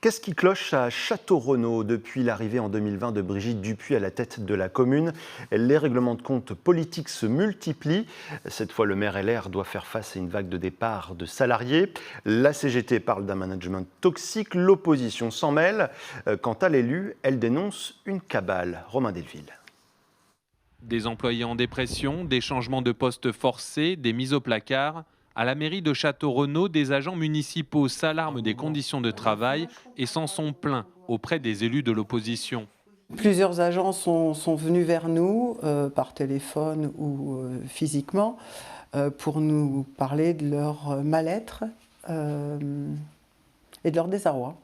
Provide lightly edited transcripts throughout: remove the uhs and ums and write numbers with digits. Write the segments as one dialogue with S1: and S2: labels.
S1: Qu'est-ce qui cloche à Château-Renaud depuis l'arrivée en 2020 de Brigitte Dupuy à la tête de la commune? Les règlements de compte politiques se multiplient. Cette fois, le maire LR doit faire face à une vague de départ de salariés. La CGT parle d'un management toxique. L'opposition s'en mêle. Quant à l'élu, elle dénonce une cabale. Romain Delville.
S2: Des employés en dépression, des changements de poste forcés, des mises au placard. À la mairie de Château-Renaud, des agents municipaux s'alarment des conditions de travail et s'en sont plaints auprès des élus de l'opposition.
S3: Plusieurs agents sont venus vers nous, par téléphone ou physiquement, pour nous parler de leur mal-être et de leur désarroi.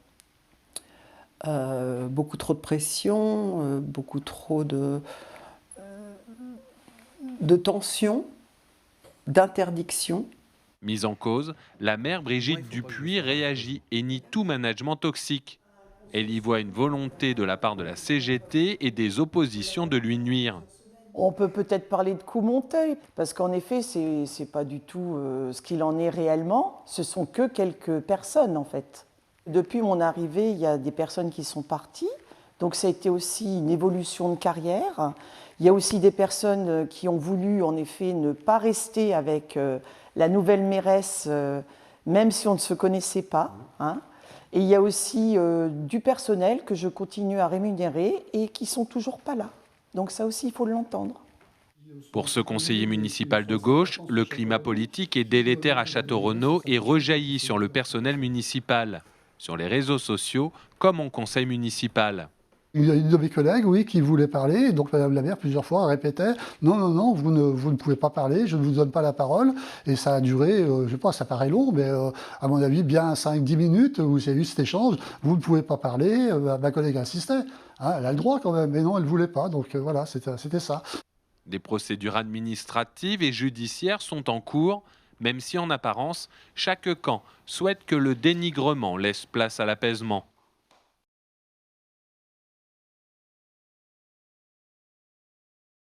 S3: Beaucoup trop de pression, beaucoup trop de tension, d'interdiction.
S2: Mise en cause, la maire Brigitte Dupuy réagit et nie tout management toxique. Elle y voit une volonté de la part de la CGT et des oppositions de lui nuire.
S4: On peut peut-être parler de coups montés, parce qu'en effet, c'est pas du tout ce qu'il en est réellement. Ce sont que quelques personnes, en fait. Depuis mon arrivée, il y a des personnes qui sont parties. Donc ça a été aussi une évolution de carrière. Il y a aussi des personnes qui ont voulu, en effet, ne pas rester avec la nouvelle mairesse, même si on ne se connaissait pas. Hein. Et il y a aussi du personnel que je continue à rémunérer et qui ne sont toujours pas là. Donc ça aussi, il faut l'entendre.
S2: Pour ce conseiller municipal de gauche, le climat politique est délétère à Château-Renaud et rejaillit sur le personnel municipal, sur les réseaux sociaux comme en conseil municipal.
S5: Il y a une de mes collègues, oui, qui voulait parler, donc Madame la maire, plusieurs fois, répétait « Non, non, non, vous ne pouvez pas parler, je ne vous donne pas la parole ». Et ça a duré, je sais pas, ça paraît long, mais à mon avis, bien 5-10 minutes où j'ai eu cet échange. « Vous ne pouvez pas parler », ma collègue insistait. Hein, elle a le droit quand même, mais non, elle ne voulait pas, donc voilà, c'était ça.
S2: Des procédures administratives et judiciaires sont en cours, même si en apparence, chaque camp souhaite que le dénigrement laisse place à l'apaisement.